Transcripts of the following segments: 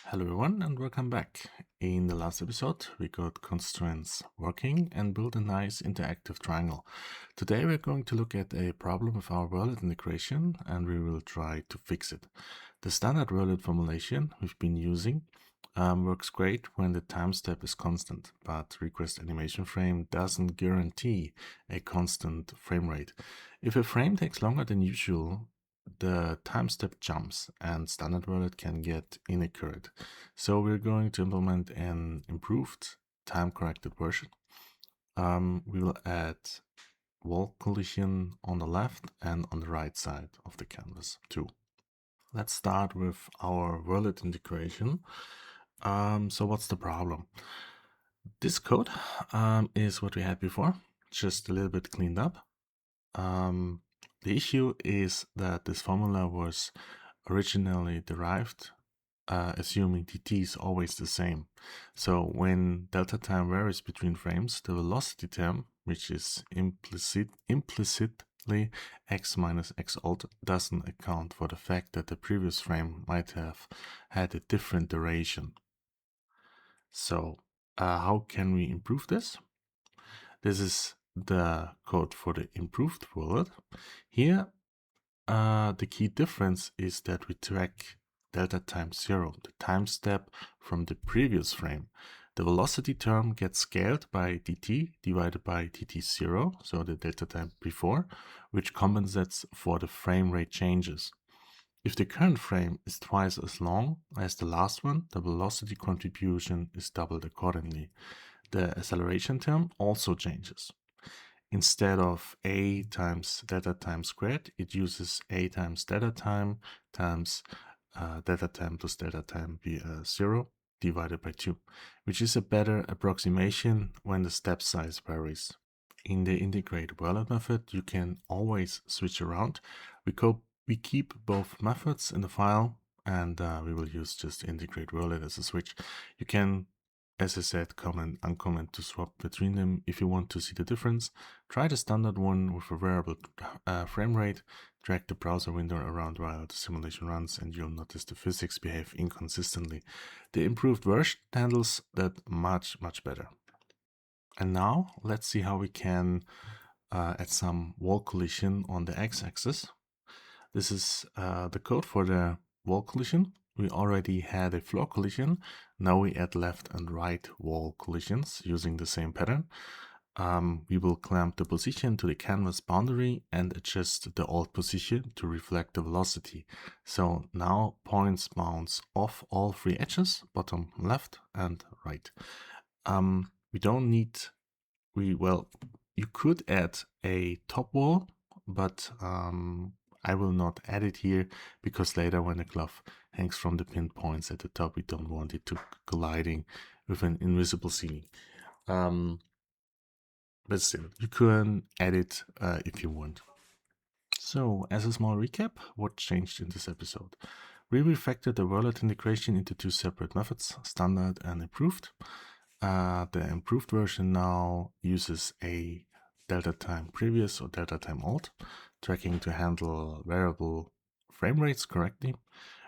Hello everyone and welcome back. In the last episode we got constraints working and built a nice interactive triangle. Today we're going to look at a problem with our Verlet integration and we will try to fix it. The standard Verlet formulation we've been using works great when the time step is constant, but request animation frame doesn't guarantee a constant frame rate. If a frame takes longer than usual, the time step jumps and standard Verlet can get inaccurate. So we're going to implement an improved time corrected version. We will add wall collision on the left and on the right side of the canvas too. Let's start with our Verlet integration. So what's the problem? This code is what we had before, just a little bit cleaned up. The issue is that this formula was originally derived assuming dt is always the same. So when delta time varies between frames, the velocity term, which is implicitly x minus x alt, doesn't account for the fact that the previous frame might have had a different duration. So how can we improve this? This is the code for the improved Verlet. Here, the key difference is that we track delta times 0, the time step from the previous frame. The velocity term gets scaled by dt divided by dt0, so the delta time before, which compensates for the frame rate changes. If the current frame is twice as long as the last one, the velocity contribution is doubled accordingly. The acceleration term also changes. Instead of a times delta time squared, it uses a times delta time plus delta time 0 divided by 2, which is a better approximation when the step size varies. In the integrate Verlet method, you can always switch around. We keep both methods in the file and we will use just integrate Verlet as a switch. You can, as I said, comment, uncomment to swap between them if you want to see the difference. Try the standard one with a variable frame rate, drag the browser window around while the simulation runs and you'll notice the physics behave inconsistently. The improved version handles that much better. And now let's see how we can add some wall collision on the x-axis. This is the code for the wall collision. We already had a floor collision. Now we add left and right wall collisions using the same pattern. We will clamp the position to the canvas boundary and adjust the alt position to reflect the velocity. So now points bounce off all three edges, bottom left and right. We don't need, you could add a top wall, but I will not add it here because later when the glove hangs from the pin points at the top, we don't want it to colliding with an invisible ceiling. But still, you can add it if you want. So, as a small recap, what changed in this episode? We refactored the Verlet integration into two separate methods, standard and improved. The improved version now uses a delta time previous or delta time alt tracking to handle variable frame rates correctly.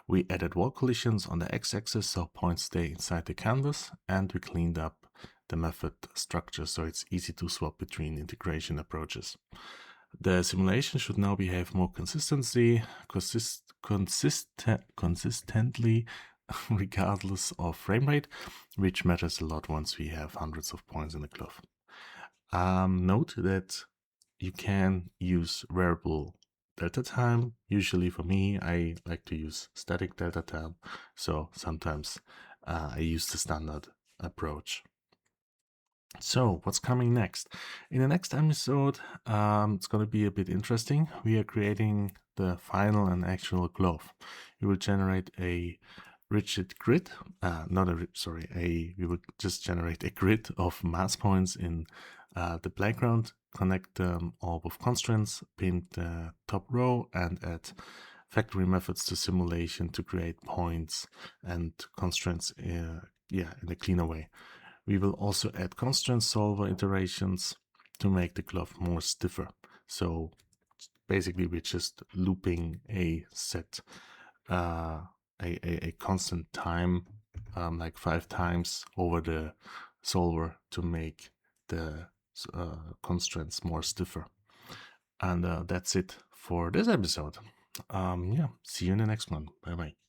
We added wall collisions on the x-axis so points stay inside the canvas, and we cleaned up the method structure so it's easy to swap between integration approaches. The simulation should now behave more consistently regardless of frame rate, which matters a lot once we have hundreds of points in the glove. Note that you can use variable delta time. Usually for me, I like to use static delta time, so sometimes I use the standard approach. So what's coming next? In the next episode, it's going to be a bit interesting. We are creating the final and actual glove. We will generate a rigid grid, we will just generate a grid of mass points in the playground, connect them all with constraints, paint the top row, and add factory methods to simulation to create points and constraints in a cleaner way. We will also add constraint solver iterations to make the glove more stiffer. So basically we're just looping a set, a constant time like 5 times over the solver to make the constraints more stiffer. And that's it for this episode. Yeah, see you in the next one. Bye bye.